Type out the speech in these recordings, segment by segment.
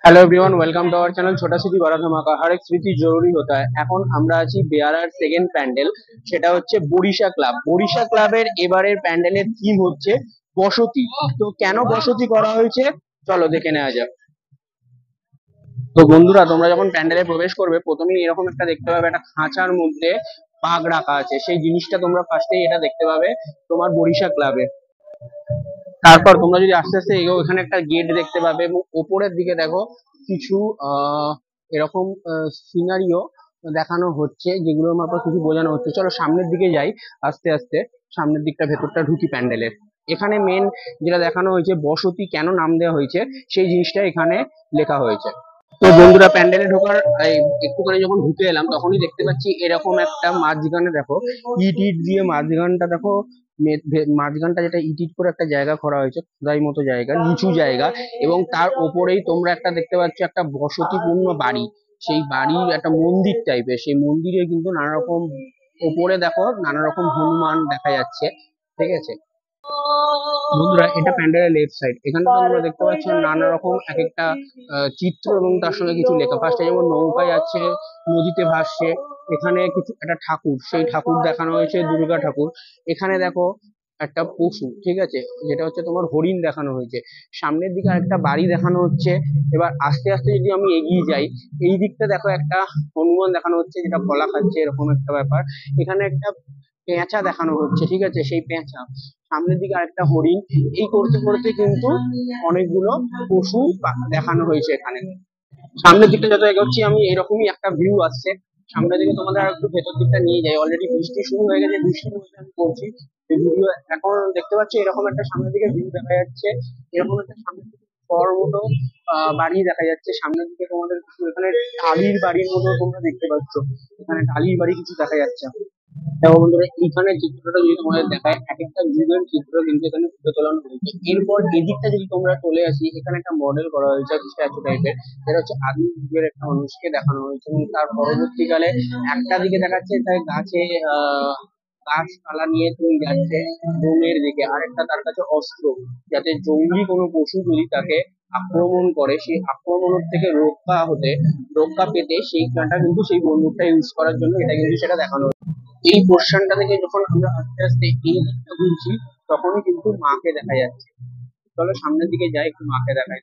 Hello everyone, welcome to our channel छोटा city बड़ा धमाका। हर एक স্মৃতি জরুরি হতা है। এখন আমরা আছি বেয়ারার সেকেন্ড প্যান্ডেল, সেটা হচ্ছে বরিশা ক্লাব। বরিশা ক্লাবের এবারের প্যান্ডেলের থিম হচ্ছে বসতি। তো কেন বসতি করা হয়েছে চলো দেখে নেওয়া যাক। তো বন্ধুরা, তোমরা যখন প্যান্ডেলে প্রবেশ করবে প্রথমেই এরকম একটা দেখতে পাবে, একটা খাঁচার মধ্যে বাঘ রাখা আছে। সেই জিনিসটা তোমরা ফার্স্টেই এটা দেখতে পাবে তোমার বরিশা ক্লাবে। তারপর তোমরা যদি আস্তে আস্তে এগো, এখানে একটা গেট দেখতে পাবে এবং ওপরের দিকে দেখো কিছু এরকম সিনারিও দেখানো হচ্ছে, যেগুলোর মারফত কিছু বোঝানো হচ্ছে। চলো সামনের দিকে যাই আস্তে আস্তে, সামনের দিকটা ভেতরটা ঢুকি প্যান্ডেলের। এখানে মেন যেটা দেখানো হয়েছে, বসতি কেন নাম দেওয়া হয়েছে সেই জিনিসটা এখানে লেখা হয়েছে। তো বন্ধুরা, প্যান্ডেলে ঢোকার একটুখানি যখন ঢুকে এলাম তখনই দেখতে পাচ্ছি এরকম একটা মাঝখানে দেখো ইট ইট দিয়ে মাঝখানটা দেখো, মাঝখানটা যেটা ইট ইট করে একটা জায়গা করা হয়েছে, খোদাই মতো জায়গা, নিচু জায়গা, এবং তার ওপরেই তোমরা একটা দেখতে পাচ্ছ একটা বসতিপূর্ণ বাড়ি। সেই বাড়ির একটা মন্দির টাইপের, সেই মন্দিরে কিন্তু নানা রকম ওপরে দেখো নানা রকম হনুমান দেখা যাচ্ছে। ঠিক আছে বন্ধুরা, এটা প্যান্ডেলের লেফট সাইড। এখানে তোমরা দেখতে পাচ্ছ নানা রকম এক একটা চিত্র এবং তার সঙ্গে কিছু লেখা। ফার্স্টে যেমন নৌকায় আছে, নদীতে ভাসছে। এখানে কিছু একটা ঠাকুর, সেই ঠাকুর দেখানো হয়েছে দুর্গা ঠাকুর। এখানে দেখো একটা পশু, ঠিক আছে, যেটা হচ্ছে তোমার হরিণ দেখানো হয়েছে। সামনের দিকে আরেকটা বাড়ি দেখানো হচ্ছে। এবার আস্তে আস্তে যদি আমি এগিয়ে যাই, এই দিকটা দেখো একটা হনুমান দেখানো হচ্ছে যেটা কলা খাচ্ছে, এরকম একটা ব্যাপার। এখানে একটা পেঁচা দেখানো হচ্ছে, ঠিক আছে, সেই পেঁচা। সামনের দিকে আরেকটা হরিণ। এই করতে করতে কিন্তু অনেকগুলো পশু দেখানো হয়েছে এখানে। সামনের দিকটা যত এগোচ্ছি আমি, এরকমই একটা ভিউ আসছে। সামনের দিকে তোমাদের আর একটু ভেতর দিকটা নিয়ে যাই। অলরেডি বৃষ্টি শুরু হয়ে গেছে, বৃষ্টির মধ্যে আমি করছি ভিডিও। এখন দেখতে পাচ্ছি এরকম একটা সামনের দিকে ভিউ দেখা যাচ্ছে। এরকম একটা সামনের দিকে বড় মতো বাড়ি দেখা যাচ্ছে। সামনের দিকে তোমাদের কিছু এখানে টালির বাড়ির মতো তোমরা দেখতে পাচ্ছ। এখানে টালির বাড়ি কিছু দেখা যাচ্ছে। দেখো বন্ধুরা, এইখানে চিত্রটা যদি তোমাদের দেখায়, এক একটা যুগের চিত্র কিন্তু এখানে ফুটে তোলানো হয়েছে। এরপর এদিকটা যদি তোমরা চলে আসি, এখানে একটা মডেল করা হয়েছে স্ট্যাচু টাইপের, যেটা হচ্ছে আদিম যুগের একটা মানুষকে দেখানো হয়েছে। এবং তার পরবর্তীকালে একটা দিকে দেখাচ্ছে তার গাছে গাছপালা নিয়ে তুমি যাচ্ছে বনের দিকে, আরেকটা তার কাছে অস্ত্র, যাতে জঙ্গলি কোনো পশু যদি তাকে আক্রমণ করে, সেই আক্রমণের থেকে রক্ষা পেতে সেইখানটা কিন্তু সেই বন্দুকটা ইউজ করার জন্য এটা কিন্তু সেটা দেখানো হয়েছে। এই পোর্শনটা থেকে যখন আমরা আস্তে আস্তে এই দিকটা ঘুরছি, তখনই কিন্তু মাকে দেখা যাচ্ছে। চলো সামনের দিকে যাই, একটু মাকে দেখাই।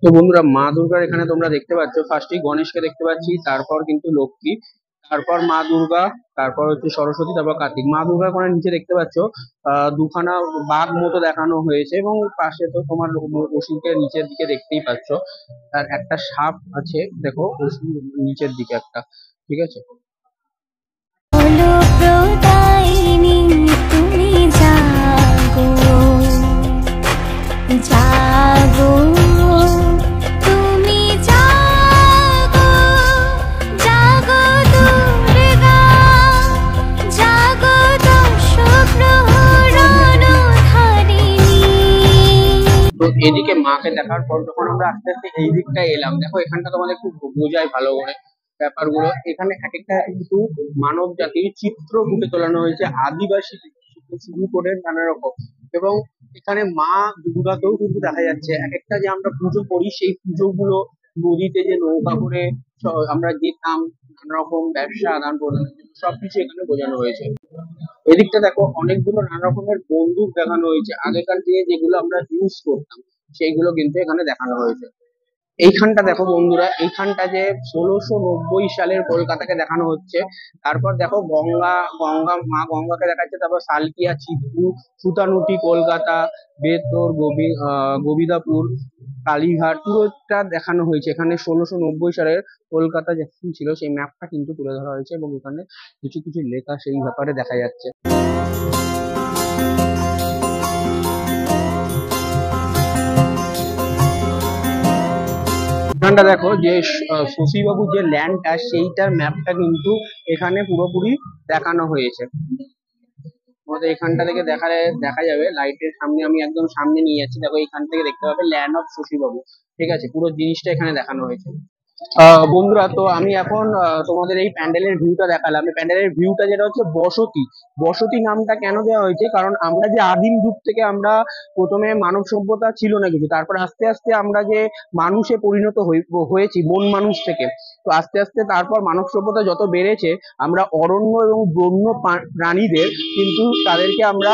তো বন্ধুরা, মা দুর্গার এখানে তোমরা দেখতে পাচ্ছ ফার্স্টেই গণেশকে দেখতে পাচ্ছি, তারপর কিন্তু লক্ষ্মী, তারপর মা দুর্গা, তারপর হচ্ছে সরস্বতী, তারপর কার্তিক। মা দুর্গার কোণে নিচে দেখতে পাচ্ছ দুখানা বাঘ মতো দেখানো হয়েছে, এবং পাশে তো তোমার ওষুধের নিচের দিকে দেখতেই পাচ্ছ আর একটা সাপ আছে। দেখো ওষুধ নিচের দিকে একটা, ঠিক আছে। তো এদিকে মাকে দেখার পর যখন আমরা আস্তে আস্তে এই দিকটা এলাম, দেখো এখানটা তোমাদের খুব বোঝায় ভালো করে ব্যাপারগুলো। এখানে এক একটা কিন্তু মানব জাতির চিত্র ফুটে তোলানো হয়েছে, আদিবাসী থেকে শুরু করে নানা রকম। এবং এখানে মা দুর্গাকেও কিন্তু দেখা যাচ্ছে। এক একটা যে আমরা পুজো করি, সেই পুজোগুলো নদীতে যে নৌকা করে আমরা যেতাম, নানা রকম ব্যবসা আদান প্রদানের জন্য সবকিছু এখানে বোঝানো হয়েছে। এদিকটা দেখো অনেকগুলো নানা রকমের বন্দুক দেখানো হয়েছে, আগেকার দিনে যেগুলো আমরা ইউজ করতাম সেইগুলো কিন্তু এখানে দেখানো হয়েছে। এইখানটা দেখো বন্ধুরা, এইখানটা যে 1690 সালের কলকাতাকে দেখানো হচ্ছে। তারপর দেখো গঙ্গা, মা গঙ্গাকে দেখাচ্ছে। তারপর সালকিয়া, চিত্তু, সুতানুটি, কলকাতা, বেতর, গোবিদাপুর, কালীঘাট পুরোটা দেখানো হয়েছে। এখানে 1690 সালের কলকাতা যখন ছিল সেই ম্যাপটা কিন্তু তুলে ধরা হয়েছে, এবং এখানে কিছু কিছু লেখা সেই ব্যাপারে দেখা যাচ্ছে। এখানটা দেখো যে শশীবাবুর যে ল্যান্ডটা, সেইটার ম্যাপটা কিন্তু এখানে পুরোপুরি দেখানো হয়েছে। তোমাদের এখানটা থেকে দেখা যাবে, লাইটের সামনে আমি একদম সামনে নিয়ে যাচ্ছি, দেখো এখান থেকে দেখতে পাবে ল্যান্ড অফ শশীবাবু। ঠিক আছে, পুরো জিনিসটা এখানে দেখানো হয়েছে। বন্ধুরা, তো আমি এখন তোমাদের এই প্যান্ডেলের ভিউটা দেখালাম। এই প্যান্ডেলের ভিউটা যেটা হচ্ছে বসতি। বসতি নামটা কেন দেওয়া হয়েছে, কারণ আমরা যে আদিম যুগ থেকে আমরা প্রথমে মানব সভ্যতা ছিল না কিছু, তারপর আস্তে আস্তে আমরা যে মানুষে পরিণত হয়েছি বন মানুষ থেকে। তো আস্তে আস্তে তারপর মানব সভ্যতা যত বেড়েছে, আমরা অরণ্য এবং বন্য প্রাণীদের কিন্তু তাদেরকে আমরা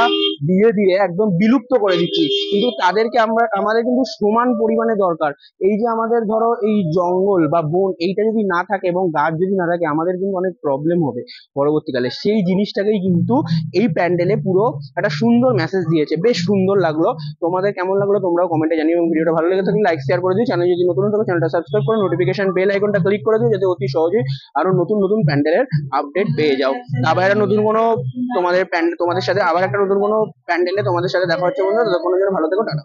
ধীরে ধীরে একদম বিলুপ্ত করে দিচ্ছি। কিন্তু তাদেরকে আমাদের কিন্তু সমান পরিমাণে দরকার। এই যে আমাদের ধরো এই জঙ্গল বা বন এইটা যদি না থাকে এবং গাছ যদি না থাকে, আমাদের কিন্তু অনেক প্রবলেম হবে পরবর্তীকালে। সেই জিনিসটাকেই কিন্তু এই প্যান্ডেলে পুরো একটা সুন্দর মেসেজ দিয়েছে, বেশ সুন্দর লাগলো। তোমাদের কেমন লাগলো তোমরাও কমেন্টে জানিও, এবং ভিডিওটা ভালো লেগে থাকলে লাইক শেয়ার করে দিও। চ্যানেল যদি নতুন থাকো চ্যানেলটা সাবস্ক্রাইব করে নোটিফিকেশন বেল আইকনটা ক্লিক করে দিও, যাতে অতি সহজেই আরো নতুন নতুন প্যান্ডেলের আপডেট পেয়ে যাও। আবার একটা নতুন কোনো তোমাদের সাথে আবার একটা নতুন কোনো প্যান্ডেলে তোমাদের সাথে দেখা হচ্ছে বন্ধুরা। ততক্ষণের জন্য ভালো থেকো, টাটা।